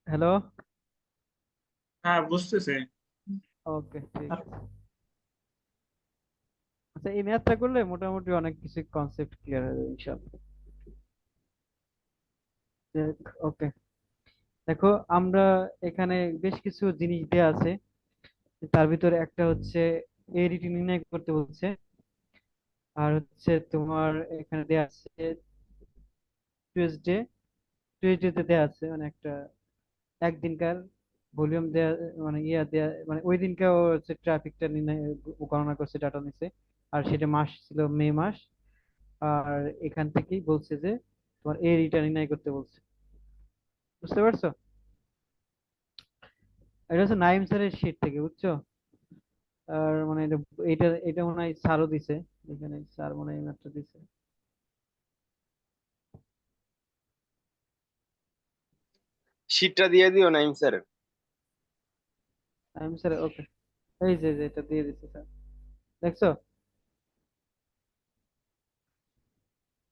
Hello. হ্যাঁ, বুঝতেছি। ওকে, ঠিক আছে। আচ্ছা, এই ম্যাথটা করলে মোটামুটি অনেক কিছু কনসেপ্ট ক্লিয়ার হয়ে যাবে ইনশাআল্লাহ। ওকে, দেখো আমরা এখানে বেশ কিছু জিনিস দেয়া আছে। তার ভিতরে একটা হচ্ছে এডিটি নির্ণয় করতে বলছে। আর হচ্ছে তোমার এখানে দেয়া আছে টিউসডে। টিউসডে দেয়া আছে মানে একটা একদিনকার ভলিউম দেয়া, মানে ইয়া দেয়া, মানে ওই দিনকে ও হচ্ছে ট্রাফিকটা নির্ণয় গণনা করছে, ডাটা নিছে। আর সেটা মাস ছিল মে মাস। আর এখান থেকেই বলছে যে তোমার এ রিটা নির্ণয় করতে বলছে। বুঝতে পারছো? এটা হচ্ছে নাইম স্যারের শীট থেকে, বুঝছো? আর মানে এটা এটা এটা মনে হয় স্যারও দিছে। এখানে স্যার মনে হয় মাত্র দিছে। শীটটা দিয়ে দিও নাইম স্যার। নাইম স্যার, ওকে। এই যে এটা দিয়ে দিছে স্যার, দেখছো?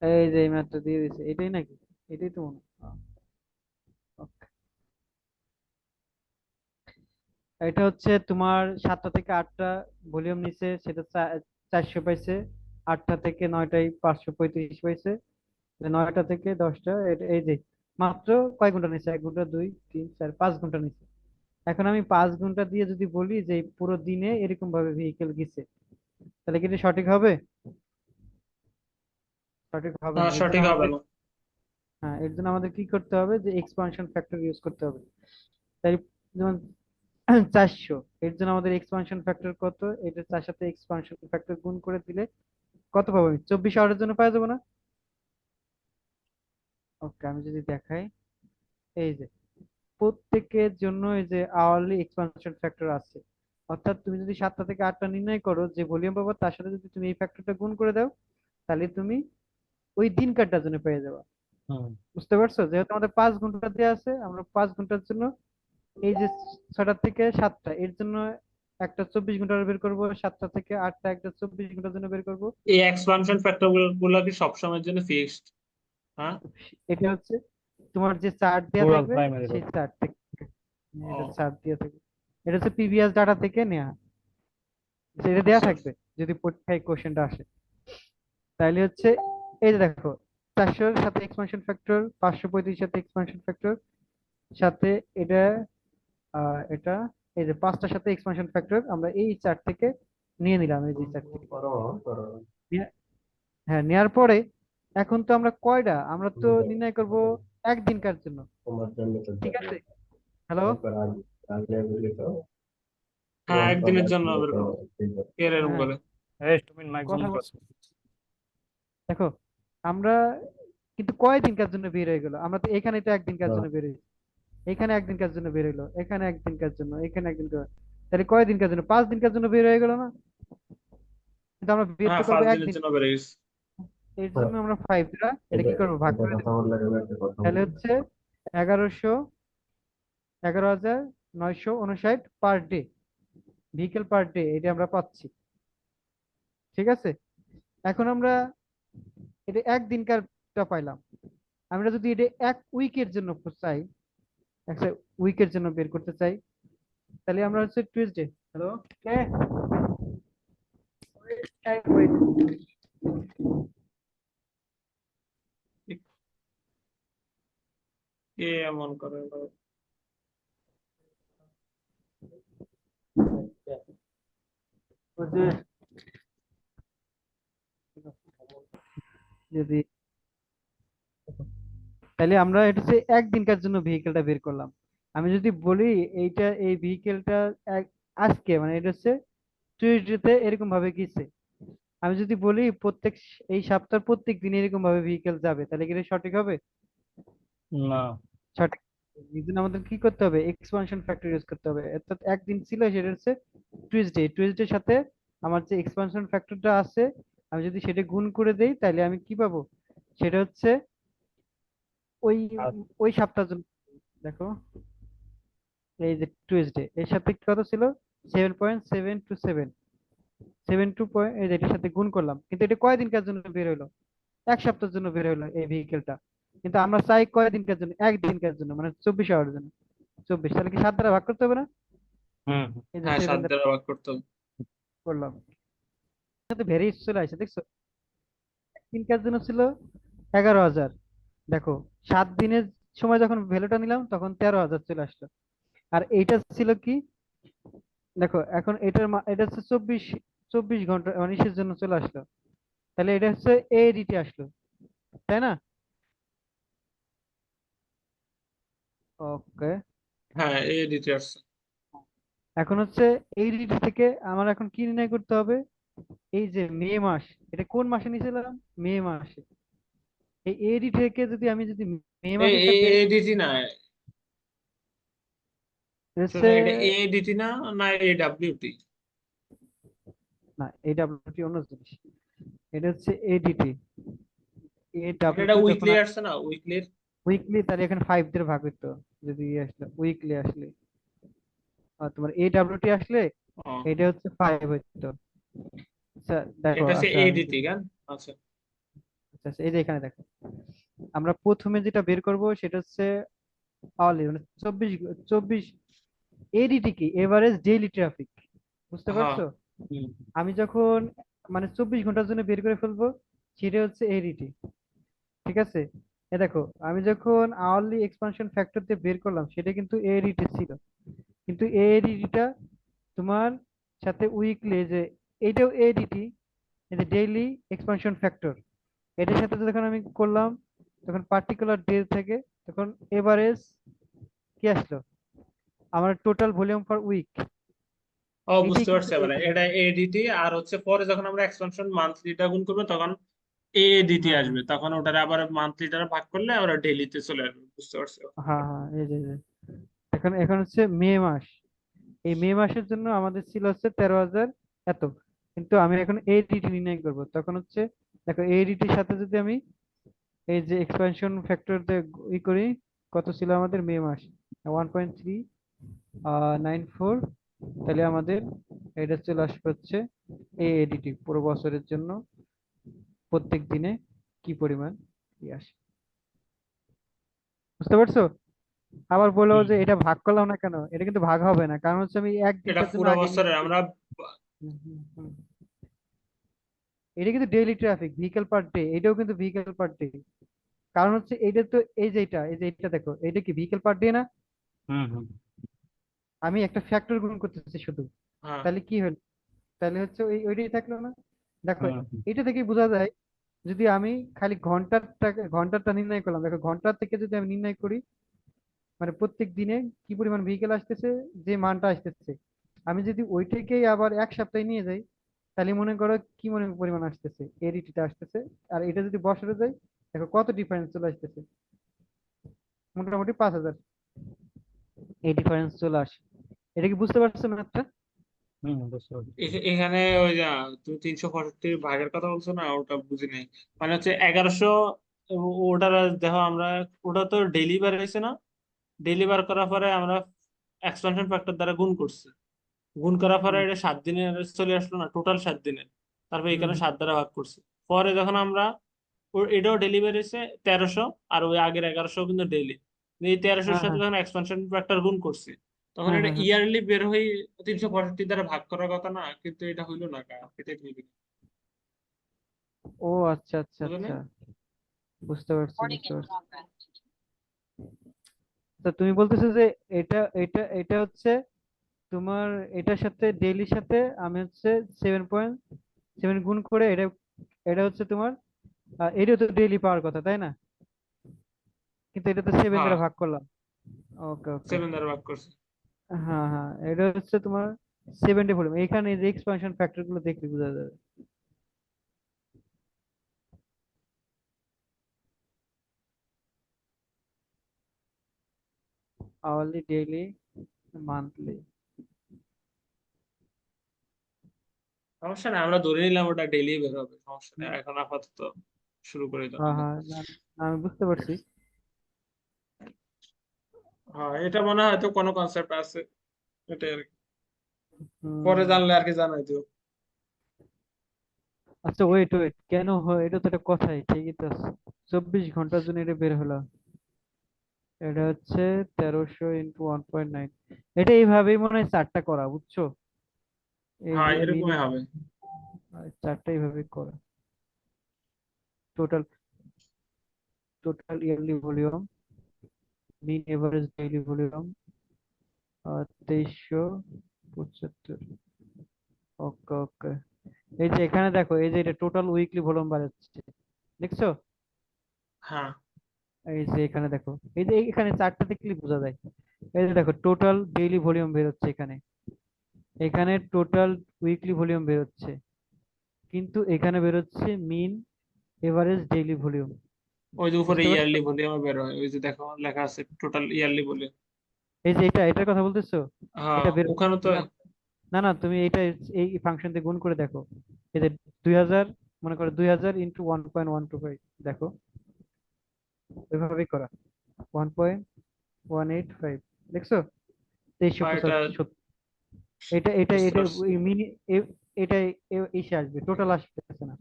এই যে এই মাত্র দিয়ে দিছে, এটাই নাকি? এটাই তো মনে হয়। Okay. এটা হচ্ছে তোমার 7টা থেকে 8টা ভলিউম নিছে, সেটা 400 পাইছে। 8টা থেকে 9টায় 535 পাইছে। 9টা থেকে 10টা এই যে মাত্র কয় ঘন্টা নিছে? 1 ঘন্টা, 2, 3, 4, 5 ঘন্টা নিছে। এখন আমি 5 ঘন্টা দিয়ে যদি বলি যে এই পুরো দিনে এরকম ভাবে ভেহিকেল গেছে, তাহলে কি এটা সঠিক হবে? সঠিক হবে না, না। এর জন্য সঠিক হবে আমাদের, না। হ্যাঁ, এর জন্য আমাদের কি করতে হবে, যে এক্সপানশন ফ্যাক্টর ইউজ করতে হবে। তাই যেমন 400, এর জন্য আমাদের এক্সপানশন ফ্যাক্টর কত? এটা 4 সাথে এক্সপানশন ফ্যাক্টর গুণ করে দিলে কত পাবো? আমি 24 আওয়ারের জন্য পাওয়া যাবো না? ওকে, আমি যদি দেখাই, এই যে প্রত্যেকের জন্য এই যে আওয়ারলি এক্সপানশন ফ্যাক্টর আছে। অর্থাৎ তুমি যদি 7টা থেকে 8টা নির্ণয় করো, যে ভলিউম পাবো তার সাথে যদি তুমি এই ফ্যাক্টরটা গুণ করে দাও, তাহলে তুমি ওই দিন কারটার জন্য পেয়ে যাবা। বুঝতে পারছো? যেহেতু আমাদের 5 ঘন্টা দেওয়া আছে, আমরা 5 ঘন্টার জন্য এই যে 6টা থেকে 7টা এর জন্য একটা 24 ঘন্টা বের করবো, 7টা থেকে 8টা একটা 24 ঘন্টার জন্য বের করবো। এই এক্সপানশন ফ্যাক্টর গুলো কি সবসময়ের জন্য ফিক্সড? হ্যাঁ। এটা হচ্ছে তোমার যে চার্ট দেওয়া টোটাল থাকবে, প্রাইমারি সেই লোড। চার্ট থেকে, এটা ও, চার্ট দেওয়া থাকবে। এটা হচ্ছে প্রিভিয়াস ডাটা থেকে নেওয়া। সেটা দেওয়া আচ্ছা। থাকবে যদি পরীক্ষায় কোশ্চেনটা আসে। তাইলে হচ্ছে এই যে দেখো, 400-র সাথে এক্সপানশন ফ্যাক্টর, 535 সাথে এক্সপানশন ফ্যাক্টর, সাথে এটা এটা এই যে 5টার সাথে এক্সপানশন ফ্যাক্টর আমরা এই চার্ট থেকে নিয়ে নিলাম, এই যে চার্ট থেকে হ্যাঁ, নেয়ার পরে এখন তো আমরা কয়টা, আমরা তো নির্ণয় করব একদিনকার জন্য। ঠিক আছে? হ্যালো? হ্যাঁ, একদিনের জন্য বের করো। এরকম হ্যাঁ, করে। এই তুমি মাইক বন্ধ কথা বল। করছো? দেখো, আমরা কিন্তু কয়দিনকার জন্য বের হয়ে গেল? আমরা তো এখানে তো একদিনকার জন্য বের হয়েছি, এখানে একদিনকার জন্য বের হইলো, এখানে একদিনকার জন্য, এখানে একদিনকার, তাহলে কয়দিনকার জন্য? 5 দিনকার জন্য বের হয়ে গেল না? কিন্তু আমরা বের হ্যাঁ, তো করবো 5 দিনের একদিন। জন্য বেড়ে গেছে। এর জন্য আমরা 5 দ্বারা এটা কি করবো, ভাগ করে দেবো। তাহলে হচ্ছে 1100, 11,959 per day, vehicle per day, এটা আমরা পাচ্ছি। ঠিক আছে? এখন আমরা এটা একদিনকারটা পাইলাম। আমরা যদি এটা এক উইকের জন্য চাই, একটা উইকের জন্য বের করতে চাই, তাহলে আমরা হচ্ছে টুইসডে, হ্যালো, কে wait, কে এমন করে? ওই যে যদি, তাহলে আমরা এটা হচ্ছে একদিনকার জন্য ভেহিকেলটা বের করলাম। আমি যদি বলি এইটা, এই ভেহিকেলটা আজকে মানে এটা হচ্ছে টিউসডেতে এরকম ভাবে গেছে। আমি যদি বলি এই সপ্তাহের প্রত্যেক দিন এরকম ভাবে ভেহিকেল যাবে, তাহলে কি এটা সঠিক হবে? না। সঠিক। এই জন্য আমাদের কি করতে হবে, এক্সপানশন ফ্যাক্টর ইউজ করতে হবে। অর্থাৎ একদিন ছিল, সেটা হচ্ছে টুইসডে, টুইসডের সাথে আমার যে এক্সপানশন ফ্যাক্টরটা আছে, আমি যদি সেটা গুণ করে দেই, তাহলে আমি কি পাবো? সেটা হচ্ছে ওই আর ওই সপ্তাহের জন্য। দেখো, এই যে টুইসডে এর সাথে কত ছিল? 7.727, 72 এই যে এটার সাথে গুণ করলাম, কিন্তু এটা কয়দিনকার জন্য বের হলো? 1 সপ্তাহের জন্য বের হলো এই ভেহিকেলটা। কিন্তু আমরা চাই কয়দিনকার জন্য? একদিনকার জন্য, মানে 24 আওয়ারের জন্য। 24, তাহলে কি 7 দ্বারা ভাগ করতে হবে না? হুম এই যে হ্যাঁ 7 7 দ্বারা দ্বারা ভাগ করতে হবে। করলাম, সাথে ভেরিয়েন্স চলে আসে, দেখছো? তিন কাজ জন্য ছিল 11,000। দেখো 7 দিনের সময় যখন ভ্যালুটা নিলাম তখন 13,000 চলে আসলো। আর এইটা ছিল কি, দেখো এখন এটা হচ্ছে 24 ঘন্টা মানে ইসের জন্য চলে আসলো, তাহলে এটা হচ্ছে এডিটি আসলো, তাই না? ওকে। হ্যাঁ এ দিতে আসছে। এখন হচ্ছে এডিটি থেকে আমার এখন কি নির্ণয় করতে হবে? এই যে মে মাস, এটা কোন মাসে নিয়েছিলাম? মে মাসে। এই এডি থেকে যদি মে এ এ মাসেরটা বের এডিটি না, হচ্ছে, শোনো এটা এডিটি না, না এডব্লিউটি। না এডাব্লিউটি অন্য জিনিস, এটা হচ্ছে এডিটি। এটা এডাব্লিউটি যখন উইকলি আসছে না, উইকলি। উইকলি, তাহলে এখানে 5 দিয়ে ভাগ হইতো। যদি আসলে উইকলি আসলে, আর তোমার এডাব্লিউটি আসলে ও এটা হচ্ছে 5 হইতো। আচ্ছা দেখো, এটা হচ্ছে আচ্ছা আমি এডিটি কেন? আচ্ছা। আচ্ছা আচ্ছা, এই যে এখানে দেখো, আমরা প্রথমে যেটা বের করব সেটা হচ্ছে আওয়ারলি, মানে 24 এডিটি কি, এভারেজ ডেইলি ট্রাফিক, বুঝতে হ্যাঁ পারছো? হুম আমি যখন মানে 24 ঘন্টার জন্য বের করে ফেলবো, সেটা হচ্ছে এডিটি, ঠিক আছে? এ দেখো, আমি যখন আওয়ারলি এক্সপানশন ফ্যাক্টর দিয়ে বের করলাম সেটা কিন্তু এডিটি ছিল, কিন্তু এডিটিটা তোমার সাথে উইকলি যে এইটাও এডিটি, এই যে ডেইলি এক্সপানশন ফ্যাক্টর, এটার সাথে যখন আমি করলাম তখন পার্টিকুলার ডে থেকে তখন এভারেজ কি আসলো, আমার টোটাল ভলিউম পার উইক, ও এইটাই বুঝতে কিন্তু পারছি, এবারে এটা এডিটি, আর হচ্ছে পরে যখন আমরা এক্সপানশন মান্থলিটা গুণ করবো তখন এডিটি হ্যাঁ হ্যাঁ আসবে, তখন ওটার আবার মান্থলিটা ভাগ করলে আমরা ডেইলিতে চলে আসবে। বুঝতে পারছি। হ্যাঁ হ্যাঁ, এই যে এখন এখন হচ্ছে মে মাস, এই মে মাসের জন্য আমাদের ছিল হচ্ছে 13,000 এত, কিন্তু আমি এখন এডিটি নির্ণয় করব, তখন হচ্ছে দেখো এডিটির সাথে যদি আমি এই যে এক্সপানশন ফ্যাক্টর ই করি, কত ছিল আমাদের মে মাস? 1.394, তাহলে আমাদের এটা চলে আসবে হচ্ছে এডিটি পুরো বছরের জন্য প্রত্যেক দিনে কি পরিমাণ ই আসে, বুঝতে পারছো? আবার বললো হুম যে এটা ভাগ করলাম না কেন, এটা কিন্তু ভাগ হবে না, কারণ হচ্ছে আমি এটা একদিনটার জন্য পুরো আগে বছরে নিয়েছি। আমরা। হুম, হুম, হুম। এটা কিন্তু daily traffic, vehicle per day, এটাও কিন্তু ভেহিকেল পার ডে, কারণ হচ্ছে এইটা তো এই যে এটা দেখো, এটা কি ভেহিকেল পার ডে না? হুম হুম আমি একটা ফ্যাক্টর গুণ করতেছি শুধু, হ্যাঁ তাহলে কি হলো? তাহলে হচ্ছে ওইটাই থাকলো না? দেখো হুম হুম এটা থেকে বোঝা যায়, যদি আমি খালি ঘন্টারটা নির্ণয় করলাম, দেখো ঘন্টার থেকে যদি আমি নির্ণয় করি, মানে প্রত্যেক দিনে কি পরিমাণ ভেহিকেল আসতেছে, যে মানটা আসতেছে, আমি যদি ওইটাকেই আবার এক সপ্তাহে নিয়ে যাই, তাহলে মনে করো কি মনে পরিমাণ আসতেছে, এডিটিটা আসতেছে, আর এটা যদি বছরে যায়, দেখো কত ডিফারেন্স চলে আসতেছে, মোটামুটি 5,000 এই ডিফারেন্স চলে আসে। এটা কি বুঝতে পারছো ম্যাথটা? বুঝতে পারছি। এখানে ওই যে তুমি 365 ভাগের কথা বলছো না, ওটা বুঝি নাই। মানে হচ্ছে 1100, ওটার দেখো আমরা, ওটা তো ডেইলি বার হয়েছে না, ডেইলি বার করার পরে আমরা এক্সপানশন ফ্যাক্টর দ্বারা গুণ করছি, গুণ করার পরে হুম এটা 7 দিনের চলে আসলো না, টোটাল 7 দিনের। তারপর হুম এখানে হুম। 7 দ্বারা ভাগ করছি। পরে যখন আমরা এটাও ডেলিভারি হয়েছে 1300, আর ওই আগের 1100 কিন্তু ডেইলি, এই 1300-র হ্যাঁ সাথে হ্যাঁ যখন এক্সপানশন ফ্যাক্টর গুণ করছি তখন হ্যাঁ এটা হ্যাঁ হ্যাঁ। ইয়ারলি বের হয়ে 365 দ্বারা ভাগ করার কথা না, কিন্তু এটা হইলো না এটা ভেবে ও আচ্ছা আচ্ছা বুঝলে। আচ্ছা, বুঝতে পারছি। তো তুমি বলতেছো যে এটা হচ্ছে তোমার, এটার সাথে ডেইলির সাথে আমি হচ্ছে 7.7 গুণ করে এটা, এটা হচ্ছে তোমার এটা তো ডেইলি পাওয়ার কথা, তাই না? কিন্তু এটা তো 7 হ্যাঁ দ্বারা ভাগ করলাম। ওকে ওকে। 7 দ্বারা ভাগ করছি। হ্যাঁ হ্যাঁ, এটা হচ্ছে তোমার 70 ভলিউম, এখানে যে এক্সপানশন ফ্যাক্টর গুলো দেখলে বোঝা যাবে। Hourly, daily, monthly. সমস্যা নেই, আমরা ধরে নিলাম ওটা ডেইলি বের হবে, সমস্যা নেই, এখন আপাতত শুরু করে দাও। হ্যাঁ হ্যাঁ, আমি বুঝতে পারছি। হ্যাঁ এটা মনে হয় তো কোনো কনসেপ্ট আছে, এটাই আর কি। পরে হুম। জানলে আর কি জানাই দিও। আচ্ছা ওয়েট ওয়েট, কেন হয় এটা তো একটা কথাই ঠিকই তো আছে, 24 ঘন্টার জন্য এটা বের হলো, এটা হচ্ছে 1300 × 1.9। এটা এইভাবেই মনে হয় চারটা করা, বুঝছো? এই হ্যাঁ যে মিন, এরকমই হবে। চারটা এইভাবেই করা। টোটাল টোটাল ইয়ারলি ভলিউম, মিন এভারেজ ডেইলি ভলিউম 2375। ওকে ওকে। এই যে এখানে দেখো, এই যে এটা টোটাল উইকলি ভলিউম বাড়াচ্ছে, দেখছো? হ্যাঁ এই যে এখানে দেখো, এই যে এখানে চারটা দেখলে বোঝা যায়। এই যে দেখো টোটাল ডেইলি ভলিউম বের হচ্ছে এখানে, এখানে টোটাল উইকলি ভলিউম বের হচ্ছে, কিন্তু এখানে বের হচ্ছে মিন এভারেজ ডেইলি ভলিউম। ওই যে উপরে বুঝতে পারছো? ইয়ারলি ভলিউম বের হয়, ওই যে দেখো লেখা আছে টোটাল ইয়ারলি ভলিউম। এই যে এটার কথা বলতেছো, হ্যাঁ এটা বের ওখানে তো। না, না না, তুমি এটা এই ফাংশন দিয়ে গুণ করে দেখো। এই যে 2000, মনে করো 2000 × 1.125, দেখো ওইভাবেই করা, 1.185, দেখছো? তেইশশো এটা পঁচাত্তর এটা এটা বুঝতে এটা পারছি। মিনি, এটা এসে আসবে, টোটাল আসবে না।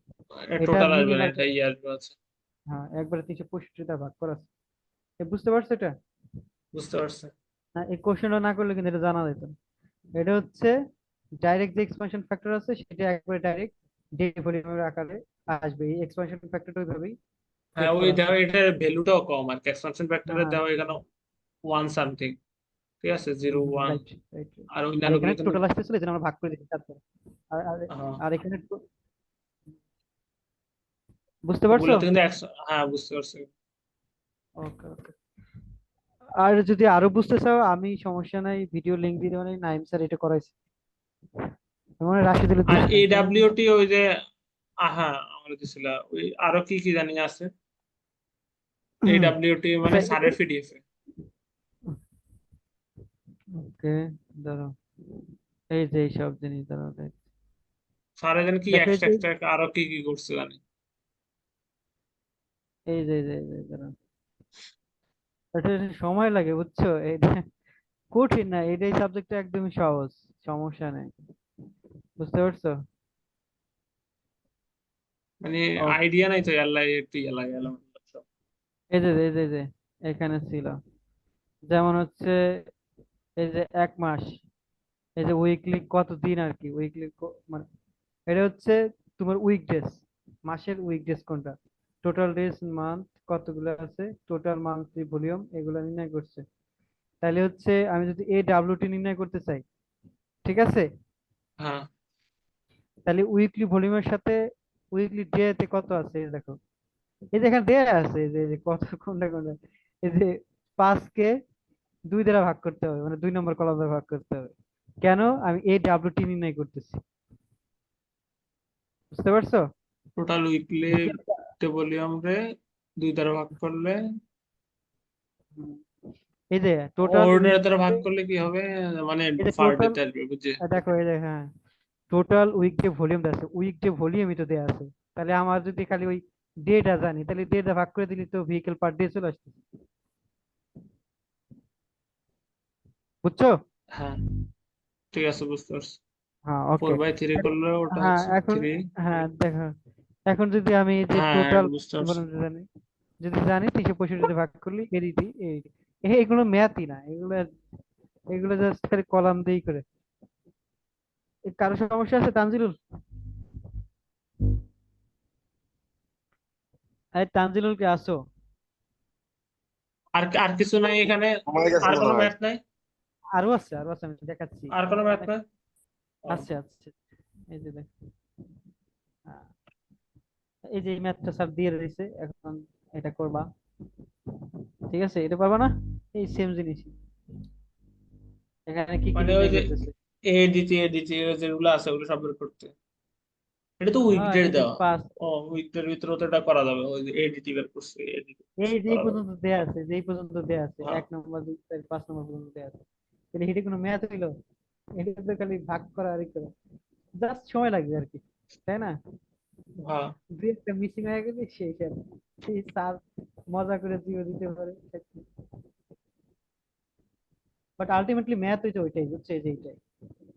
এটা টোটাল মিনি আসবে না, লাগবে। এটা ইয়ারলি আছে। হ্যাঁ, একবারে 365 দ্বারা ভাগ করা আছে। বুঝতে পারছো এটা? বুঝতে পারছি। না, এই কোশ্চেনটা না করলে কিন্তু এটা জানা যেত না। এটা হচ্ছে ডাইরেক্ট যে এক্সপানশন ফ্যাক্টর আছে সেটা একবারে ডাইরেক্ট ডে ভলিউমের আকারে আসবে। এই এক্সপানশন ফ্যাক্টরটা ওইভাবেই হ্যাঁ সেট ওই করা আছে। দেখো এটার ভ্যালুটাও কম আর কি, এক্সপানশন হ্যাঁ ফ্যাক্টরের হ্যাঁ, দেওয়া এখানে 1 সামথিং, ঠিক আছে 0.1। Right right. আর আর অন্যান্য এখানে গুলো কিন্তু টোটাল আসতেছিল, এই জন্য আমরা ভাগ করে দিচ্ছি চার দ্বারা। আর আর হ্যাঁ, আর এখানে বুঝতে পারছো? ওগুলাতে কিন্তু হ্যাঁ বুঝতে পারছি। ওকে ওকে। আর যদি আরো বুঝতে চাও, আমি সমস্যা নাই, ভিডিও লিংক দিয়ে দেবো, নাইম স্যার এটা করাইছে, মানে রাশিদুল আর দিছিল, তাই না? এডাব্লিউটি ওই যে হ্যাঁ আমার দিছিল, ওই আরো কি কি জানি আছে এডাব্লিউটি আচ্ছা, মানে স্যারের পিডিএফ এ। ওকে, দাঁড়াও, এই যে এইসব জিনিস দাঁড়াও স্যারে জানি কি দেখো, এই এক্সট্রা যে এক্সট্রা আরো কি কি করছে জানি। এই যে দাঁড়াও, এটা সময় লাগে, বুঝছো? এটা কঠিন না, এটাই সাবজেক্টটা একদমই সহজ, সমস্যা নেই, বুঝতে পারছো? মানে ওকে, আইডিয়া নাই তো, আল্লাহ একটু এলাই এলাম সব। এই যে এখানে ছিল, যেমন হচ্ছে এই যে 1 মাস, এই যে উইকলি কত দিন আর কি, উইকলি মানে এটা হচ্ছে তোমার উইকডেজ, মাসের উইকডেজ কোনটা, টোটাল ডেজ মান্থ কতগুলো আছে, টোটাল মান্থলি ভলিউম, এগুলো নির্ণয় করছে। তাহলে হচ্ছে আমি যদি এ ডাব্লিউটি নির্ণয় করতে চাই, ঠিক আছে, হ্যাঁ তাহলে উইকলি ভলিউমের সাথে উইকলি ডে তে কত আছে, এই দেখো, এই যে এখানে দেয়া আছে, এই যে কত, কোনটা, এই যে 5 কে 2 দ্বারা ভাগ করতে হবে, মানে 2 নম্বর কলাম দ্বারা ভাগ করতে হবে। কেন? আমি এ ডাব্লিউটি নির্ণয় করতেছি, বুঝতে পারছো? টোটাল উইকলি যদি ভলিউম রে 2 দ্বারা ভাগ করলে, হুম, এই যে টোটাল অর্ডার উইক, দ্বারা ভাগ করলে কি হবে, মানে এই যে পার ডে টোটাল, তে আসবে বুঝছে। দেখো এই যে, হ্যাঁ, টোটাল উইকডে ভলিউম দেওয়া আছে, উইকডে ভলিউমই তো দেওয়া আছে। তাহলে আমার যদি খালি ওই ডেটা জানি, তাহলে ডেটা ভাগ করে দিলে তো ভেহিকেল পার ডে চলে আসছে, বুঝছো? হ্যাঁ ঠিক আছে বুঝতে পারছি। হ্যাঁ, ফোর ওকে। বাই থ্রি করলে ওটা হ্যাঁ হচ্ছে এখন, 3। হ্যাঁ দেখো, এখন যদি আমি এই যে হ্যাঁ টোটাল বুঝতে পারছি। জানি, যদি জানি 365 ভাগ করলে এডিটি, এগুলো ম্যাথই না, এগুলো এগুলো জাস্ট খালি কলাম দিয়েই করে। কারো সমস্যা আছে তানজিলুল? এই তানজিলুল কে আসো? আর আর কিছু নাই এখানে, আমার কাছে আর মনে কোনো হয়। ম্যাথ নাই, আরো আছে, আমি দেখাচ্ছি। আর কোনো ম্যাথ অনেক নাই। ও, আছে, এই যে দেখ, আহ, এই যে ম্যাথটা স্যার দিয়ে রয়েছে, এখন এটা করবা, ঠিক আছে? এটা পারবা না? এই সেম জিনিস, এখানে কি কি মানে ওই নির্ণয় যে করতেছে। এডিটি যেগুলো আছে ওগুলো সব বের করতে, এটা তো হ্যাঁ, উইকডে এই যে দেওয়া। 5, ও উইকডের ভিতরে তো এটা করা যাবে, ওই যে এডিটি বের করছে, এডিট এই যেই করা যাবে। পর্যন্ত দেয়া আছে, যেই পর্যন্ত দেয়া আছে, হ্যাঁ 1 নম্বর 2 4 5 নম্বর পর্যন্ত দেয়া আছে, তাহলে এটা কোনো ম্যাথ হইলো? এটা তো খালি ভাগ করা আর ই করা, জাস্ট সময় লাগবে আর কি, তাই না? হ্যাঁ দুই একটা মিসিং হয়ে গেলে সেই শেষ। সেই স্যার মজা করে জিও দিতে পারে, বাট আলটিমেটলি ম্যাথ হইতো ওইটাই, বুঝছে? এই যে এইটাই,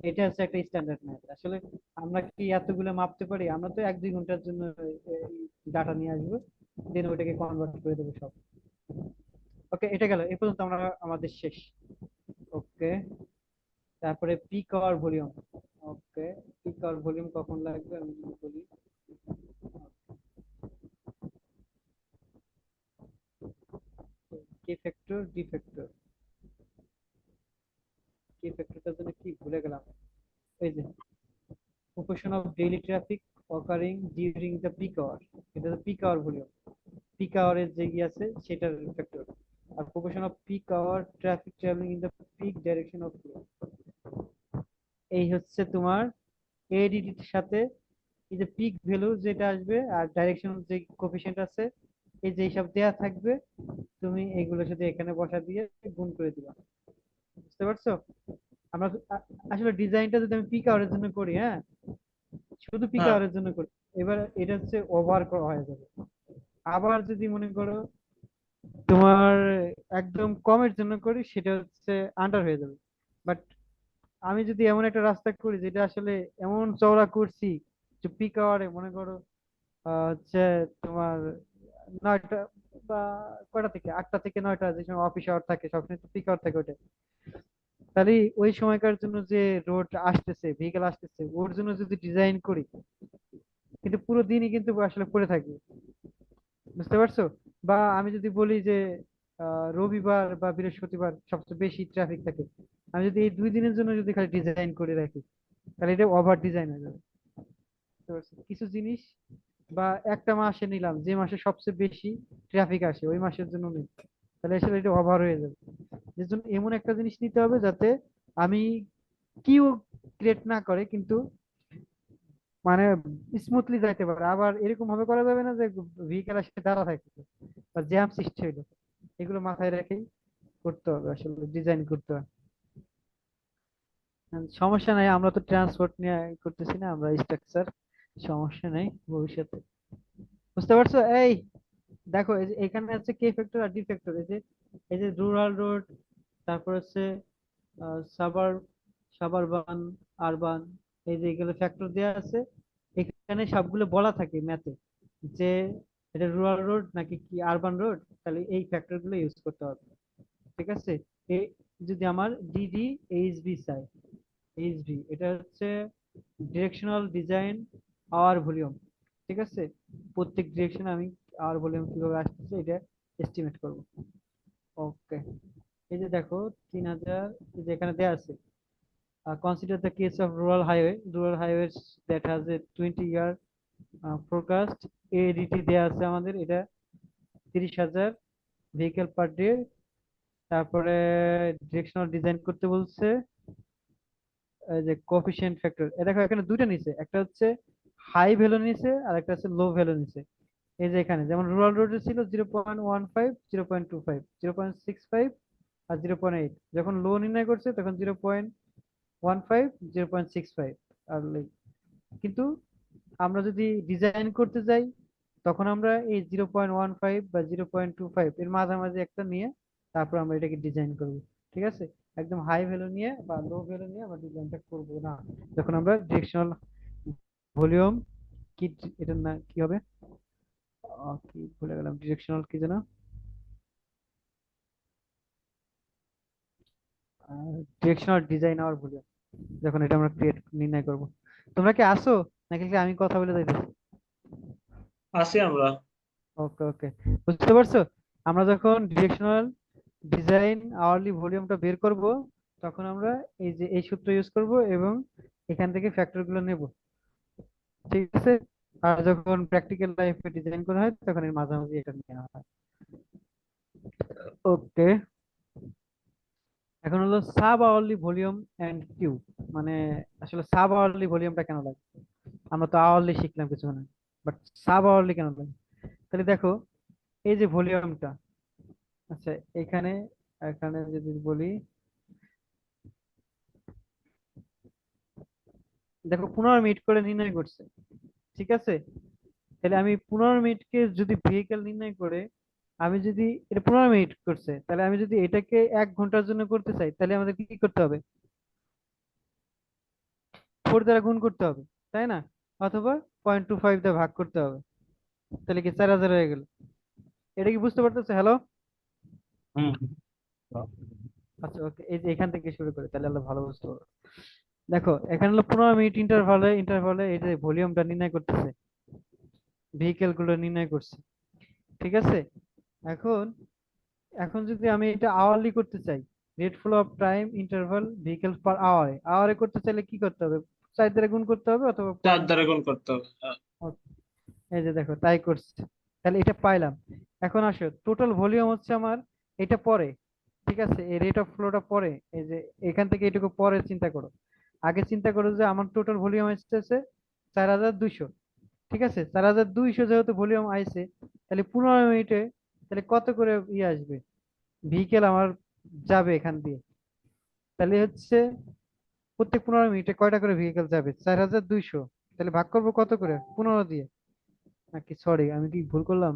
এটা হচ্ছে একটা স্ট্যান্ডার্ড ম্যাথ। আসলে আমরা কি এতগুলো মাপতে পারি? আমরা তো 1 2 ঘন্টার জন্য ডাটা নিয়ে আসবো, দেন ওইটাকে কনভার্ট করে দেবো সব, ওকে, এটা গেল, এ পর্যন্ত আমরা আমাদের শেষ। ওকে, তারপরে পিক আওয়ার ভলিউম। ওকে, পিক আওয়ার ভলিউম কখন লাগবে আমি যদি বলি, কে ফ্যাক্টর ডি ফ্যাক্টর, কে ফ্যাক্টরটার জন্য কি ভুলে গেলাম, এই যে proportion of daily traffic occurring during the peak hour, এটা হচ্ছে পিক আওয়ার ভলিউম, পিক আওয়ারের যে কি আছে সেটার ফ্যাক্টর। আর proportion of peak hour traffic traveling in the peak direction of flow, এই হচ্ছে তোমার এডিটির সাথে এই যে পিক ভ্যালু যেটা আসবে আর ডাইরেকশন যে কোফিশিয়েন্ট আছে, এই যে হিসাব দেয়া থাকবে, তুমি এইগুলোর সাথে এখানে বসা দিয়ে গুণ করে দিবা। বুঝতে পারছো? আমরা আসলে ডিজাইনটা যদি আমি পিক আওয়ারের জন্য করি, হ্যাঁ, শুধু পিক হ্যাঁ, আওয়ারের জন্য করি, এবার এটা হচ্ছে ওভার হয়ে যাবে। আবার যদি মনে করো তোমার একদম কমের জন্য করি, সেটা হচ্ছে আন্ডার হয়ে যাবে। বাট আমি যদি এমন একটা রাস্তা করি যেটা আসলে এমন চওড়া করছি যে পিক আওয়ারে মনে করো হচ্ছে তোমার 9টা বা কয়টা থেকে 8টা থেকে 9টা যে সময় অফিস আওয়ার থাকে, সবসময় তো পিক আওয়ার থাকে ওটা, তাহলে ওই সময়কার জন্য যে রোড আসতেছে, ভেহিকেল আসতেছে, ওর জন্য যদি ডিজাইন করি, কিন্তু পুরো দিনই কিন্তু আসলে পড়ে থাকবে। বুঝতে পারছো? বা আমি যদি বলি যে রবিবার বা বৃহস্পতিবার সবচেয়ে বেশি ট্রাফিক থাকে, আমি যদি এই 2 দিনের জন্য যদি খালি ডিজাইন করে রাখি, তাহলে এটা ওভার ডিজাইন হয়ে যাবে। বুঝতে পারছো? কিছু জিনিস বা একটা মাসে নিলাম যে মাসে সবচেয়ে বেশি ট্রাফিক আসে, ওই মাসের জন্য নেই, তাহলে আসলে এটা ওভার হয়ে যাবে। এর জন্য এমন একটা জিনিস নিতে হবে যাতে আমি কিউ ক্রিয়েট না করে, কিন্তু মানে স্মুথলি যাইতে পারে। আবার এরকম ভাবে করা যাবে না যে ভেহিকেল আসে দাঁড়া থাকে বা জ্যাম সৃষ্টি হইলো, এগুলো মাথায় রেখেই করতে হবে, আসলে ডিজাইন করতে হবে। সমস্যা নাই, আমরা তো ট্রান্সপোর্ট নিয়ে করতেছি না, আমরা স্ট্রাকচার, সমস্যা নাই ভবিষ্যতে। বুঝতে পারছো? এই দেখো, এই যে এখানে আছে কে ফ্যাক্টর আর ডি ফ্যাক্টর, এই যে রুরাল রোড, তারপর হচ্ছে সাবার সাবারবান, আরবান, এই যে এগুলো ফ্যাক্টর দেওয়া আছে। এখানে সবগুলো বলা থাকে ম্যাথে যে এটা রুরাল রোড নাকি কি আরবান রোড, তাহলে এই ফ্যাক্টর গুলো ইউজ করতে হবে। ঠিক আছে? এই যদি আমার ডিডি এইচবি চাই, এইচবি এটা হচ্ছে ডিরেকশনাল ডিজাইন আওয়ার ভলিউম। ঠিক আছে? প্রত্যেক ডিরেকশনে আমি আওয়ার ভলিউম কিভাবে আসতেছে এটা এস্টিমেট করব। ওকে, এই যে দেখো 3000, এই যে এখানে দেওয়া আছে consider the case of rural highways that has a 20-year forecast, ADT দেয়া আছে আমাদের, এটা 30,000 ভেহিকেল পার ডে। তারপরে ডিরেকশনাল ডিজাইন করতে বলছে, এই যে কোফিশিয়েন্ট ফ্যাক্টর, এ দেখো এখানে দুইটা নিচে, একটা হচ্ছে হাই ভ্যালু নিচে আর একটা হচ্ছে লো ভ্যালু নিচে। এই যে এখানে যেমন রুরাল রোডে ছিল 0.15, 0.25, 0.65 আর 0.8, যখন লো নির্ণয় করছে তখন 0.15, 0.65 আর like, কিন্তু আমরা যদি ডিজাইন করতে যাই তখন আমরা এই 0.15 বা 0.25 এর মাঝামাঝি একটা নিয়ে তারপর আমরা এটাকে ডিজাইন করব। ঠিক আছে? একদম হাই ভ্যালু নিয়ে বা লো ভ্যালু নিয়ে আমরা ডিজাইনটা করব না, যখন আমরা ডিরেকশনাল ভলিউম কি, এটার না কি হবে, কি ভুলে গেলাম, ডিরেকশনাল কি যেন, ডিরেকশনাল ডিজাইন আওয়ার ভলিউম, যখন এটা আমরা ক্রিয়েট নির্ণয় করব। তোমরা কি আসো নাকি কি আমি কথা বলে যাইতেছি? আসি আমরা। ওকে ওকে, বুঝতে পারছো? আমরা যখন ডিরেকশনাল ডিজাইন আওয়ারলি ভলিউমটা বের করব, তখন আমরা এই যে এই সূত্র ইউজ করব এবং এখান থেকে ফ্যাক্টর গুলো নেব। ঠিক আছে? আর যখন প্র্যাকটিক্যাল লাইফে ডিজাইন করা হয় তখন এর মাঝামাঝি এটা নেওয়া হয়। ওকে, এখন হলো sub hourly volume and Q, মানে আসলে সাব আওয়ারলি ভলিউমটা কেন লাগে? আমরা তো আওয়ারলি শিখলাম কিছুক্ষণ আগে, বাট সাব আওয়ারলি কেন লাগে? তাহলে দেখো, এই যে ভলিউমটা, আচ্ছা এখানে, এখানে যদি বলি, দেখো 15 মিনিট করে নির্ণয় করছে। ঠিক আছে? তাহলে আমি 15 মিনিটকে যদি ভেহিকেল নির্ণয় করে, আমি যদি এটা 15 মিনিট করছে, তাহলে আমি যদি এটাকে 1 ঘন্টার জন্য করতে চাই, তাহলে আমাদের কি কি করতে হবে? 4 দ্বারা গুণ করতে হবে, তাই না? অথবা 0.25 দিয়ে ভাগ করতে হবে, তাহলে কি 4,000 হয়ে গেল। এটা কি বুঝতে পারতেছে? হ্যালো? হুম আচ্ছা ওকে, এই যে এখান থেকে শুরু করে তাহলে আমরা ভালো বুঝতে পারবো। দেখো এখানে হলো 15 মিনিট ইন্টারভালে ইন্টারভালে এই যে ভলিউমটা নির্ণয় করতেছে, ভেহিকেল গুলো নির্ণয় করছে। ঠিক আছে, এখন এখন যদি আমি এটা আওয়ারলি করতে চাই, rate flow of time interval vehicle per আওয়ারে, আওয়ারে করতে চাইলে কি করতে হবে? 4 দ্বারা গুণ করতে হবে অথবা 4 দ্বারা গুণ করতে হবে। হ্যাঁ। এই যে দেখো তাই করছে, তাহলে এটা পাইলাম। এখন আসো টোটাল ভলিউম হচ্ছে আমার এটা পরে, ঠিক আছে, এই রেট অফ ফ্লোটা পরে, এই যে এখান থেকে এটুকু পরে চিন্তা করো। আগে চিন্তা করো যে আমার টোটাল ভলিউম আসতেছে 4200। ঠিক আছে, 4200 যেহেতু ভলিউম আইছে, তাহলে 15 মিনিটে তাহলে কত করে ইয়ে আসবে, ভেহিকেল আমার যাবে এখান দিয়ে। তাহলে হচ্ছে প্রত্যেক 15 মিনিটে কয়টা করে ভেহিকেল যাবে? 4200, তাহলে ভাগ করবো কত করে? 15 দিয়ে নাকি, সরি আমি কি ভুল করলাম?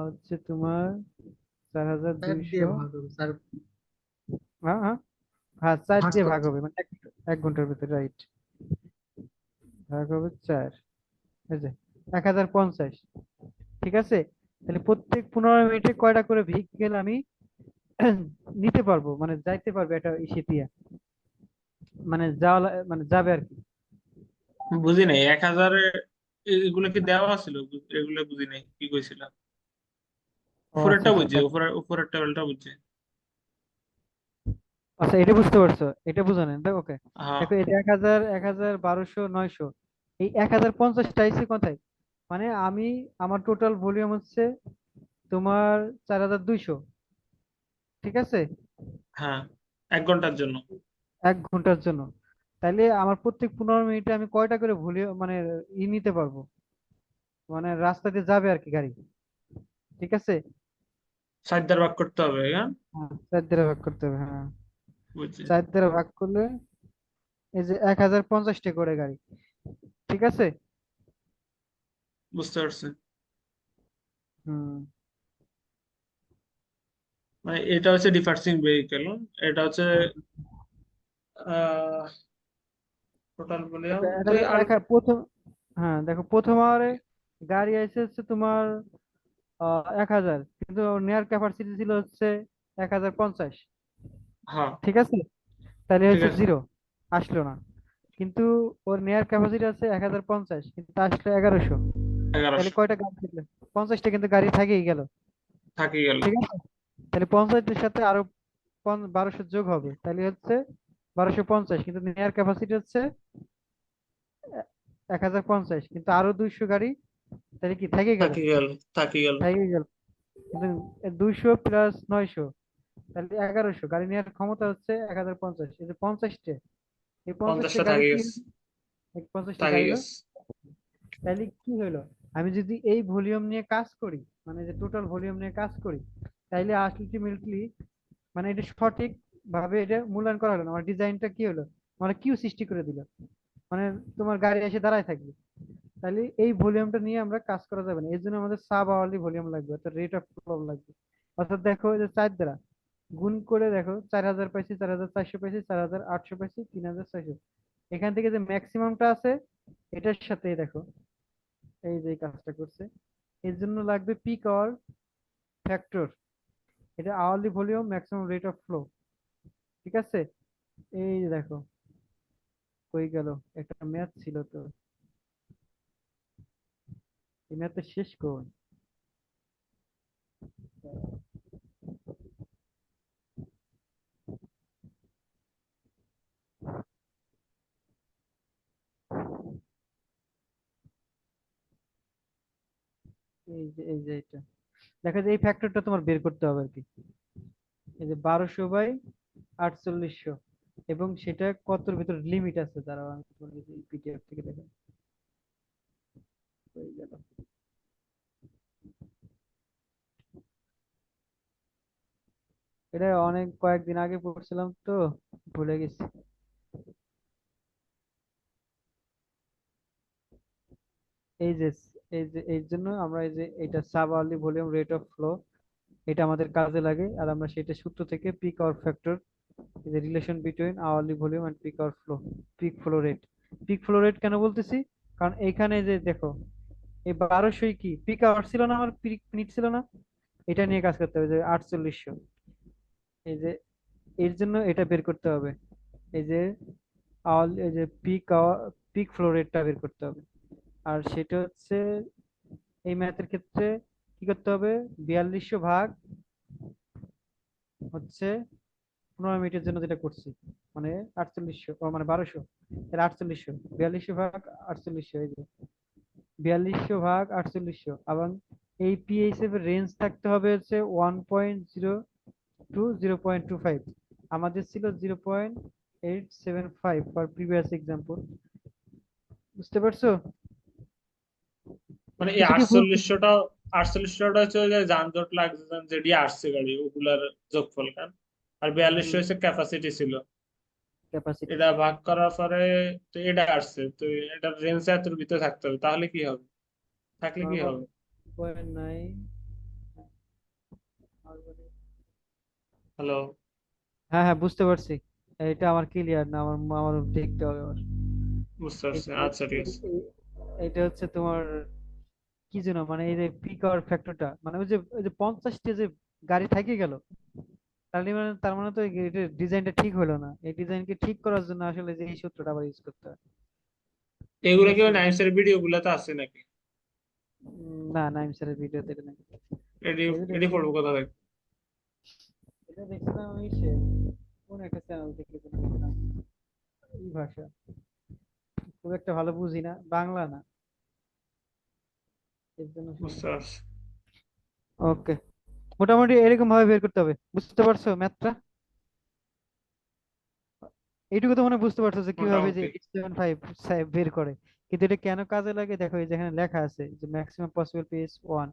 হচ্ছে তোমার চার হাজার স্যার দিয়ে দুইশো ভাগ হবে স্যার, হ্যাঁ হ্যাঁ হ্যাঁ, 4 ভাগ দিয়ে ভাগ করতে। হবে, মানে এক ঘন্টার ভিতরে, রাইট। ভাগ হবে 4, এই যে 1050। ঠিক আছে, তাহলে প্রত্যেক 15 মিনিটে কয়টা করে ভেহিকেল আমি নিতে পারবো, মানে যাইতে পারবে এটা ইসে দিয়ে, মানে যাওয়া মানে যাবে আর কি। বুঝি নাই 1000 এগুলো কি দেওয়া ছিল? এগুলো বুঝি নাই কি কইছিল। ও আচ্ছা উপরেরটা আচ্ছা বুঝছি, দেখো, উপরের টেবিলটা বুঝছি। আচ্ছা এটা বুঝতে পারছো, এটা বুঝো না দেখো, ওকে। হ্যাঁ। দেখো এটা 1000, 1000, 1200, 900, এই 1050টা আইছে কোথায়? মানে আমি, আমার টোটাল ভলিউম হচ্ছে তোমার 4200। ঠিক আছে, হ্যাঁ, 1 ঘন্টার জন্য। 1 ঘন্টার জন্য। তাইলে আমার প্রত্যেক 15 মিনিটে আমি কয়টা করে ভলিউম মানে নিতে পারবো, মানে রাস্তা দিয়ে যাবে আর কি গাড়ি। ঠিক আছে, 4 দ্বারা ভাগ করতে হবে, হ্যাঁ। হ্যাঁ 4 দ্বারা ভাগ করতে হবে, হ্যাঁ বুঝছি। 4 দ্বারা ভাগ করলে এই যে 1050টা করে গাড়ি। ঠিক আছে। বুঝতে পারছি। হুম। মানে এটা হচ্ছে ডিফারেন্সিং ভেহিকেল, এটা হচ্ছে টোটাল ভলিউম দেখো এটা প্রথম, হ্যাঁ দেখো প্রথম আওয়ারে গাড়ি আছে হচ্ছে তোমার 1000, কিন্তু ওর নেয়ার ক্যাপাসিটি ছিল হচ্ছে 1050। হ্যাঁ, ঠিক আছে, তাহলে ঠিক হচ্ছে আছে। জিরো, আসলো না। কিন্তু ওর নেয়ার ক্যাপাসিটি আছে 1050, কিন্তু আসলো 1100। তাহলে 1100 কয়টা গাড়ি থাকলো? 50টা কিন্তু গাড়ি থেকেই গেল। থাকি গেল। ঠিক আছে, তাহলে 50-এর সাথে আরো 1200 যোগ হবে, তাহলে হচ্ছে 1250, কিন্তু নেয়ার ক্যাপাসিটি হচ্ছে 1050, কিন্তু আরো 200 গাড়ি তাহলে কি থেকে গেল, থাকি গেল। থাকি গেল। থেকে গেল। কিন্তু 200 প্লাস 900 তাহলে 1100, গাড়ি নেওয়ার ক্ষমতা হচ্ছে 1050, এই যে 50টে, এই 50টা 50টা গাড়ি থাকি কি, গেছে। এই 50টা থাকি গাড়ি হলো। গেছে। তাহলে কি হলো, আমি যদি এই ভলিউম নিয়ে কাজ করি, মানে যে টোটাল ভলিউম নিয়ে কাজ করি, তাইলে আলটিমেটলি মানে এটা সঠিক ভাবে এটা মূল্যায়ন করা হলো না, আমার ডিজাইনটা কি হলো, মানে কিউ সৃষ্টি করে দিল, মানে তোমার গাড়ি এসে দাঁড়ায় থাকবে। তাহলে এই ভলিউমটা নিয়ে আমরা কাজ করা যাবে না, এর জন্য আমাদের সাব আওয়ারলি ভলিউম লাগবে, অর্থাৎ রেট অফ ফ্লো লাগবে। অর্থাৎ দেখো এই যে 4 দ্বারা গুণ করে দেখো, 4000 পাইছি, 4400 পাইছি, 4800 পাইছি, 3600, এখান থেকে যে ম্যাক্সিমামটা আছে এটার সাথে দেখো এই যে এই কাজটা করছে। এর জন্য লাগবে পিক আওয়ার ফ্যাক্টর, এটা hourly volume maximum rate of flow. ঠিক আছে, এই যে দেখো কই গেল, একটা ম্যাথ ছিল তো, এই ম্যাথটা শেষ করুন। এই যে এটা দেখা যায়, এই ফ্যাক্টরটা তোমার বের করতে হবে আর কি। এই যে 1200/4800, এবং সেটা কতর ভিতর লিমিট আছে, দাঁড়াও আমি তোমাকে পিডিএফ থেকে দেখো, হয়ে গেল। এটা অনেক কয়েকদিন আগে পড়ছিলাম তো, ভুলে গেছি। এই যে এর জন্য আমরা এই যে এটা sub early volume rate of flow, এটা আমাদের কাজে লাগে, আর আমরা সেটা সূত্র থেকে পিক আওয়ার ফ্যাক্টর, এই যে relation between hourly volume and peak hour flow, peak flow rate. Peak flow rate কেন বলতেছি, কারণ এখানে যে দেখো এই 1200 কি পিক আওয়ার ছিল না, আমার পিক মিনিট ছিল না, এটা নিয়ে কাজ করতে হবে যে 4800, এই যে এর জন্য এটা বের করতে হবে, এই যে এই যে পিক ফ্লো রেটটা বের করতে হবে। আর সেটা হচ্ছে এই ম্যাথের ক্ষেত্রে কি করতে হবে, 4200 ভাগ হচ্ছে 15 মিনিটের জন্য যেটা করছি, মানে 4800, মানে 1200, এর 4800, 4200 ভাগ 4800, এই যে 4200 ভাগ 4800। এবং এই পিএইচএফ এর রেঞ্জ থাকতে হবে হচ্ছে 1.0 টু 0.25। আমাদের ছিল 0.875 ফর প্রিভিয়াস এক্সাম্পল। বুঝতে পারছো? মানে এই কিছু কি ভুল? 4800টা হচ্ছে ওই যে যানজট লাগছে যেটি আসছে গাড়ি ওগুলার যোগফল কান, আর 4200 হচ্ছে ক্যাপাসিটি ছিল। ক্যাপাসিটি এটা ছিল। ভাগ করার পরে তো এটা আসছে, তো এটার রেঞ্জ এতর ভিতরে থাকতে হবে, তাহলে কি হবে, থাকলে কি নর্মাল হবে? 0.9। হ্যালো? হ্যাঁ হ্যাঁ, বুঝতে পারছি। এটা আমার ক্লিয়ার না, আমার আমার দেখতে হবে আবার। বুঝতে এই পারছি, যে আচ্ছা ঠিক আছে। এটা হচ্ছে তোমার কি যেন, মানে এই যে পিক আওয়ার ফ্যাক্টরটা, মানে ওই যে 50টা যে গাড়ি থেকে গেল, তার মানে তো এটার ডিজাইনটা ঠিক হলো না। এই ডিজাইনকে ঠিক করার জন্য আসলে যে এই সূত্রটা আবার ইউজ করতে হয়। ঠিক এগুলো কি আছে। ওই নাইমসের ভিডিও গুলাতে আছে নাকি? না, নাইম স্যারের ভিডিওতে এটা নেই। এটি এটা এটি দেখছি, পড়বো কোথা থেকে? এটা দেখছিলাম আমি কোন একটা চ্যানেল থেকে দেখছিলাম, এই ভাষা খুব একটা ভালো বুঝি না, বাংলা না, এর জন্য বুঝতে সমস্যা। পারছি। ওকে, মোটামুটি এরকম ভাবে বের করতে হবে। বুঝতে পারছো ম্যাথটা? এইটুকু তো মনে হয় বুঝতে পারছো যে কিভাবে যে মোটামুটি। 875 বের করে। কিন্তু এটা কেন কাজে লাগে দেখো, এই যেখানে লেখা আছে যে maximum possible pace 1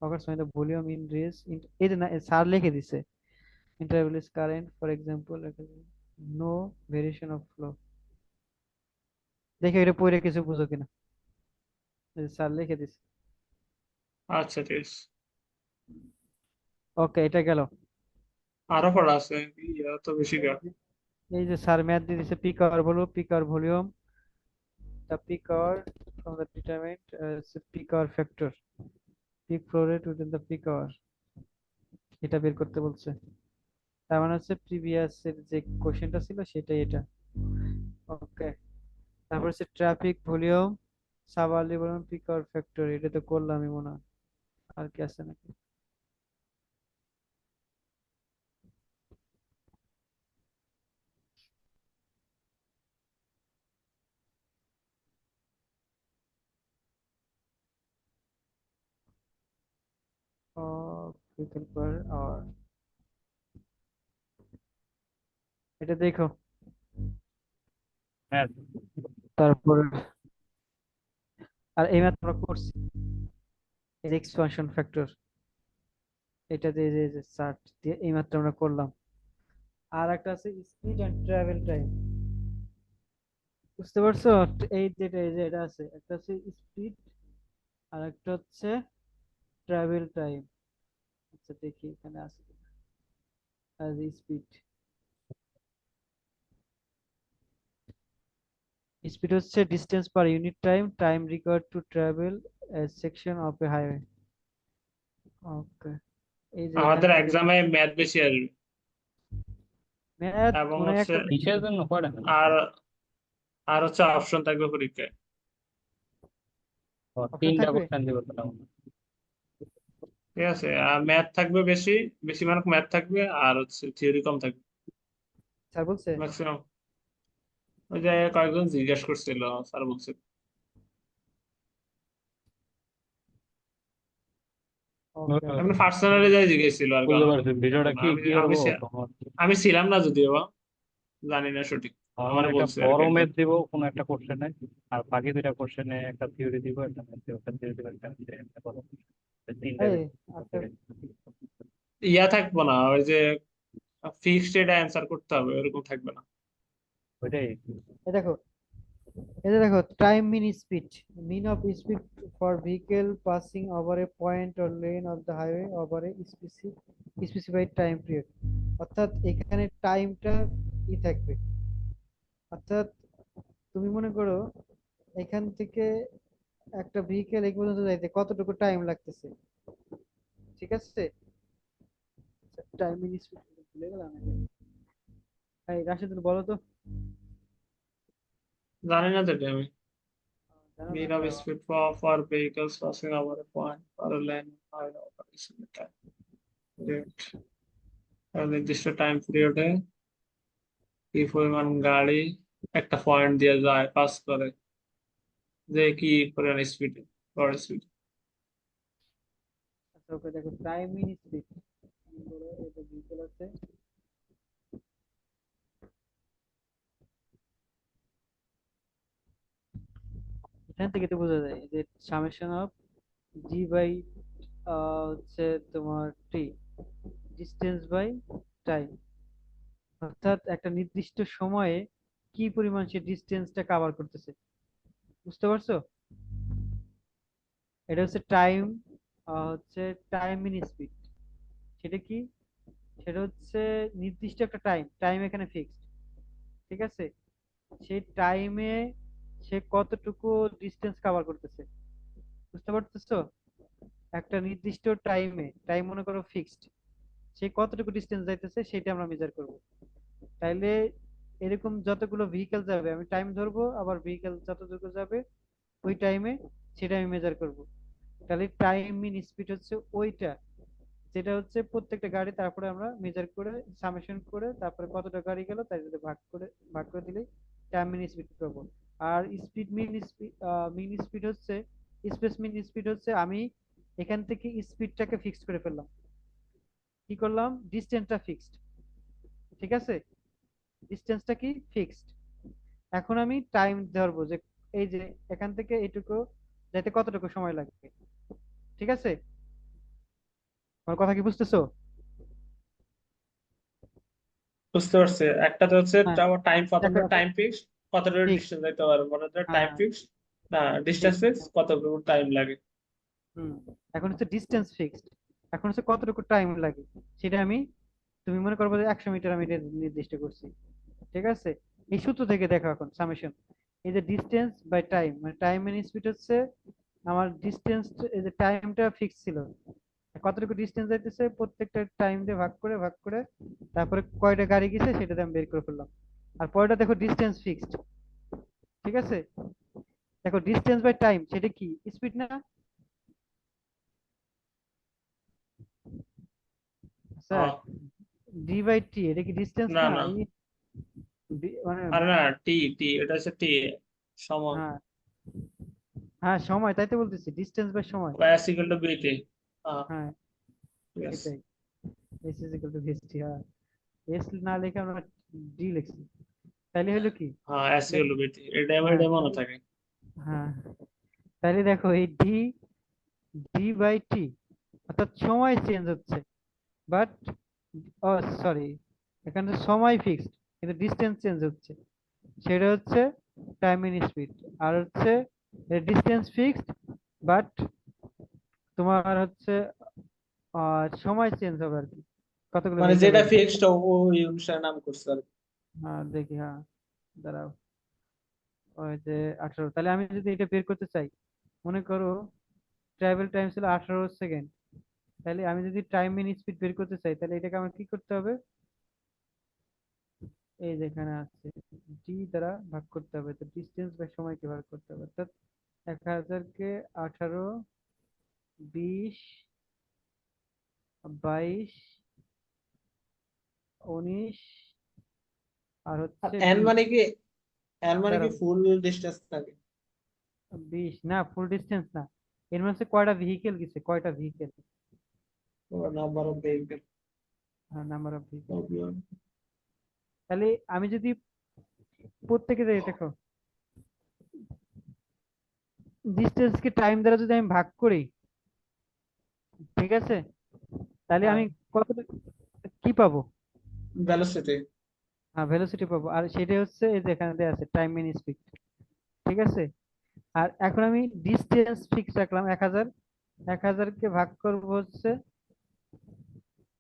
occurs when the volume in race এই যে স্যার লিখে দিছে interval is current for example no variation of flow। দেখো এটা পড়ে কিছু বুঝো কিনা, স্যার লিখে দিছে। আচ্ছা ঠিক আছে। ওকে, এটা গেল। আরো পড়া আছে, ইয়া তো বেশি গা। এই যে স্যার ম্যাথ দিয়ে দিছে পিক আর volume, the peak hour from the determined peak hour factor, peak flow rate within the peak hour, এটা বের করতে বলছে। তার মানে হচ্ছে প্রিভিয়াস এর যে কোশ্চেনটা ছিল সেটাই এটা। ওকে, তারপর হচ্ছে ট্রাফিক ভলিউম, সাবারলি বলুন পিক আওয়ার ফ্যাক্টর, এটা তো করলামই মনে হয়। আর কি আছে নাকি? vehicle per hour, এটা দেখো। হ্যাঁ, তারপর আর এই ম্যাথ আমরা করছি, এক্সপানশন ফ্যাক্টর, এটা দিয়ে যে চার্ট দিয়ে এই ম্যাথটা আমরা করলাম। আর একটা আছে স্পিড এন্ড ট্রাভেল টাইম। বুঝতে পারছো? এই যে এটা আছে, একটা হচ্ছে স্পিড আর একটা হচ্ছে ট্রাভেল টাইম। আচ্ছা দেখি এখানে আছে স্পিড। স্পিড হচ্ছে distance per unit time, time required to travel section of a highway. Okay, এই যে এখান আমাদের থেকে এক্সামে ম্যাথ বেশি আসবে, ম্যাথ এবং মনে হয় হচ্ছে একটা কিসের জন্য পড়ে না? আর আর হচ্ছে অপশন থাকবে পরীক্ষায়। অপশন তিনটা থাকবে। কোশ্চেন দিব তো। ঠিক আছে, আর ম্যাথ থাকবে বেশি, বেশি মার্ক ম্যাথ থাকবে, আর হচ্ছে থিওরি কম থাকবে স্যার বলছে। ম্যাক্সিমাম। ওই যে কয়েকজন জিজ্ঞেস করছিল, স্যার বলছে। ওকে এমনি ওকে। পার্সোনালি যাই জিজ্ঞেস ছিল আর বুঝতে কারণ পারছি বিষয়টা কি আমি কি আমি করবো সে- তোমার। আমি ছিলাম না যদিও বা, জানি না সঠিক। আমার আমার একটা বলছে আর কি বড় একজন। ম্যাথ দিব কোনো একটা কোশ্চেনে, আর বাকি দুইটা কোশ্চেনে একটা থিওরি দিব, একটা ম্যাথ দিব, একটা থিওরি দিব, একটা math দিব, একটা বড়। তিনটা এই দিব। আচ্ছা, ইয়া থাকবো না, ওই যে ফিক্সড এটা অ্যান্সার করতে হবে ওরকম থাকবে না। ওইটাই। এই দেখো, এই যে দেখো time mean speed, mean of speed for vehicle passing over a point or lane of the highway over a specified time period. অর্থাৎ এখানে টাইমটা কি থাকবে, অর্থাৎ তুমি মনে করো এখান থেকে একটা ভেহিকেল এই পর্যন্ত যাইতে কতটুকু টাইম লাগতেছে, ঠিক আছে? টাইম ইন স্পিড ভুলে গেলাম। এই রাশেদুল বলো তো। জানি না তো এটা আমি। জানো না mean তো? of speed for vehicles passing over a point or a lane or a time period নির্দিষ্ট টাইম পিরিয়ডে কি পরিমাণ গাড়ি একটা পয়েন্ট দিয়ে যায় পাস করে, যে কি পরিমাণ স্পিডে, গড় স্পিড। আচ্ছা ওকে দেখো, টাইম ইন স্পিড বলো, এটা ভেহিকল আছে। এখান থেকে তো বোঝা যায় যে সামেশন অফ জি বাই হচ্ছে তোমার টি, ডিস্টেন্স বাই টাইম, অর্থাৎ একটা নির্দিষ্ট সময়ে কি পরিমাণ সে ডিস্টেন্সটা কভার করতেছে। বুঝতে পারছো? এটা হচ্ছে টাইম, হচ্ছে টাইম ইন স্পিড। সেটা কি? সেটা হচ্ছে নির্দিষ্ট একটা টাইম, টাইম এখানে ফিক্সড, ঠিক আছে? সেই টাইমে সে কতটুকু ডিস্টেন্স কভার করতেছে। বুঝতে পারতেছো? একটা নির্দিষ্ট টাইমে, টাইম মনে করো ফিক্সড, সে কতটুকু ডিস্টেন্স যাইতেছে সেটা আমরা মেজার করব। তাইলে এরকম যতগুলো ভেহিকেল যাবে আমি টাইম ধরবো, আবার ভেহিকেল যতটুকু যাবে ওই টাইমে সেটা আমি মেজার করব। তাহলে টাইম মিন স্পিড হচ্ছে ওইটা, যেটা হচ্ছে প্রত্যেকটা গাড়ি তারপরে আমরা মেজার করে সামেশন করে তারপরে কতটা গাড়ি গেল তাই যদি ভাগ করে দিলেই টাইম মিন স্পিড পাবো। আর স্পিড মিন স্পিড হচ্ছে, স্পেস মিন স্পিড হচ্ছে আমি এখান থেকে স্পিডটাকে ফিক্স করে ফেললাম। কি করলাম? ডিস্টেন্সটা ফিক্সড, ঠিক আছে? ডিস্টেন্সটা কি ফিক্সড। এখন আমি টাইম ধরবো যে এই যে এখান থেকে এইটুকু যাইতে কতটুকু সময় লাগবে, ঠিক আছে? আমার কথা কি বুঝতেছো? বুঝতে পারছি, একটা তো হচ্ছে হ্যাঁ টাইম, দেখো কতটা এখন টাইম ফিক্স, কতটা ফিক্স, ডিস্টেন্স যাইতে পারবে, মানে টাইম হ্যাঁ ফিক্স না ডিস্টেন্স ফিক্স, ফিক্স, কতটুকু টাইম লাগে। হুম। এখন হচ্ছে ডিস্টেন্স ফিক্সড, এখন হচ্ছে কতটুকু টাইম লাগে সেটা আমি, তুমি মনে করবো যে 100 মিটার আমি এটা নির্দিষ্ট করছি, ঠিক আছে? এই সূত্র থেকে দেখো এখন সামেশন, এই যে ডিস্টেন্স বাই টাইম, মানে টাইম এন্ড স্পিড হচ্ছে আমার ডিস্টেন্স, এই যে টাইমটা ফিক্স ছিল, কতটুকু ডিস্টেন্স যাইতেছে প্রত্যেকটা টাইম দিয়ে ভাগ করে তারপরে কয়টা গাড়ি গেছে সেটা দিয়ে আমি বের করে ফেললাম। আর পরেরটা দেখো ডিস্টেন্স ফিক্সড, ঠিক আছে? দেখো ডিস্টেন্স বাই টাইম সেটা কি? স্পিড না? স্যার, হ্যাঁ। ডি বাই টি এটা কি ডিস্টেন্স না না? না, এই মানে আরে না, টি টি এটা হচ্ছে টি, সময়। হ্যাঁ, হ্যাঁ সময়, তাই তো বলতেছি ডিস্টেন্স বাই সময়। বা এস ইকুয়াল টু বিটি। হ্যাঁ, হ্যাঁ ঠিক আছে। সেটাই, S is equal to VST. হ্যাঁ, এস না লিখে আমরা ডি লিখছি, তাইলে হলো কি? হ্যাঁ, এস ইকুয়াল টু বিটি, এটা হ্যাঁ এটা মনে থাকে। হ্যাঁ, তাহলে দেখো এই ডি, ডি বাই টি অর্থাৎ সময় চেঞ্জ হচ্ছে, বাট ও সরি, এখানে সময় ফিক্সড কিন্তু ডিস্টেন্স চেঞ্জ হচ্ছে, সেটা হচ্ছে টাইম ইন স্পিড। আর হচ্ছে ডিস্টেন্স ফিক্সড বাট তোমার হচ্ছে সময় চেঞ্জ হবে আর কি, কতগুলো মানে ভেহিকেল যেটা যাইতেছে। ফিক্সড ওই অনুসারে নাম করছে আর কি। হ্যাঁ দেখি, হ্যাঁ দাঁড়াও, ওই যে 18, তাহলে আমি যদি এটা বের করতে চাই, মনে করো ট্রাভেল টাইম ছিল 18 সেকেন্ড, তাহলে আমি যদি টাইম মিন স্পিড বের করতে চাই তাহলে এটাকে আমার কি করতে হবে? এই যেখানে আছে ডি দ্বারা ভাগ করতে হবে, তো ডিস্টেন্স বা সময়কে ভাগ করতে হবে, অর্থাৎ 1000-কে 18, 20, 22, 19 আর আর হচ্ছে এন 20। মানে কি, এন মানে কি দাঁড়াও, ফুল ডিস্টেন্স থাকে? 20 না, ফুল ডিস্টেন্স না, এর মধ্যে কয়টা ভেহিকেল গেছে, কয়টা vehicle, number of vehicle. Number of vehicle. তাহলে আমি যদি প্রত্যেকে যাই দেখো ডিস্টেন্স কে টাইম দ্বারা যদি আমি ভাগ করি, ঠিক আছে, তাহলে হ্যাঁ, আমি কত কি পাবো? ভেলোসিটি। হ্যাঁ ভেলোসিটি পাবো, আর সেটা হচ্ছে এই যে এখানে দেয়া আছে টাইম মিন স্পিড, ঠিক আছে? আর এখন আমি ডিস্টেন্স ফিক্স রাখলাম 1000, 1000-কে ভাগ করবো হচ্ছে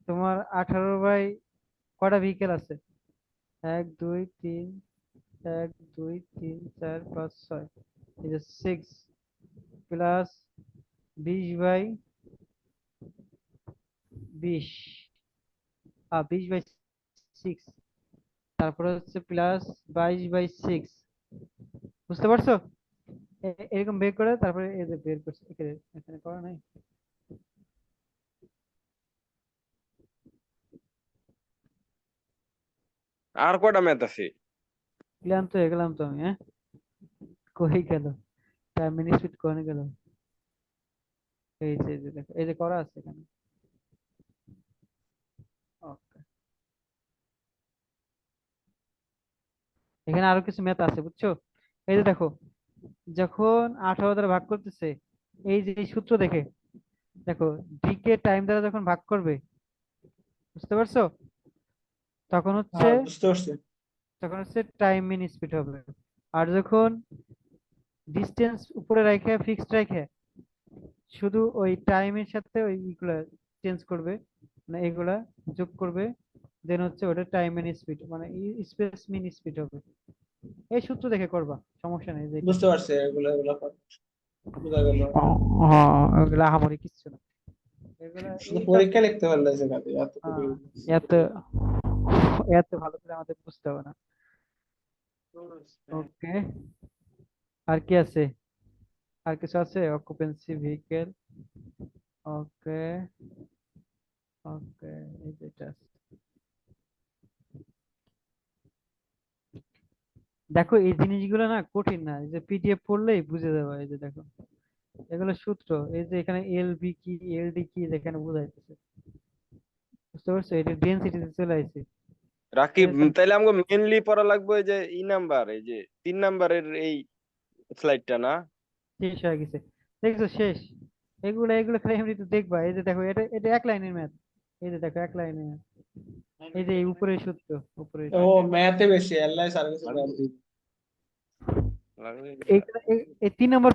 তোমার 18 বাই কটা ভেহিকেল আছে, 1 2 3, 1 2 3 4 5 6, এই যে 6 প্লাস 20/20, 20/6, তারপরে হচ্ছে প্লাস 22/6। বুঝতে পারছো? এরকম বের করে তারপরে এই যে বের করছে, এখানে করা নাই। আর কয়টা ম্যাথ আছে? ক্লান্ত হয়ে গেলাম তো আমি, হ্যাঁ। কই গেল, টাইম মিনিট কোনে গেল? এই যে দেখো, এই যে করা আছে এখানে। ওকে, এখানে আরো কিছু ম্যাথ আছে, বুঝছো? এই যে দেখো, যখন 18 দ্বারা ভাগ করতেছে, এই যে এই সূত্র দেখে দেখো, ডি কে টাইম দ্বারা যখন ভাগ করবে, বুঝতে পারছো? তখন হচ্ছে হ্যাঁ, বুঝতে পারছি। টাইম মিন স্পিড হবে। আর যখন ডিস্টেন্স উপরে রেখে ফিক্সড রেখে শুধু ওই টাইমের সাথে ওই ইগুলা চেঞ্জ করবে, মানে এগুলা যোগ করবে, দেন হচ্ছে ওটা টাইম মিন স্পিড, মানে স্পেস মিন স্পিড হবে। এই সূত্র দেখে করবা, সমস্যা নেই যেটা। বুঝতে পারছি, এগুলো এগুলো বোঝা গেল। ওগুলা আহামরি কিচ্ছু না, এগুলা শুধু এই কাজ। পরীক্ষা লিখতে পারলে যে কাজে এতটুকু। আহ, এত এত ভালো করে আমাদের বুঝতে হবে না। ওকে, আর কি আছে? আর কিছু আছে? Occupancy vehicle. ওকে, ওকে, এই যেটা আছে। দেখো এই জিনিসগুলো না কঠিন না, এই যে পিডিএফ পড়লেই বুঝে যাবে। এই যে দেখো, এগুলো সূত্র, এই যে এখানে এল বি কি, এল ডি কি, যেখানে বোঝাইতেছে। বুঝতে পারছো? এটা ডেনসিটিতে চলে আসছে। রাকিব, তাইলে আমাকে মেনলি পড়া লাগবে এই যে নাম্বার, এই যে 3 নাম্বারের এই স্লাইডটা না? শেষ হয়ে গেছে, দেখছো? শেষ। এগুলো খালি এমনি দেখবা। এই যে দেখো, এটা এটা এক লাইনের ম্যাথ। এই যে দেখো, এক লাইনের ম্যাথ। এই যে এই উপরের সূত্র, উপরের ও, সূত্র। ম্যাথে বেশি, এলআই সার্ভিস। লাগবে। এই 3 নম্বর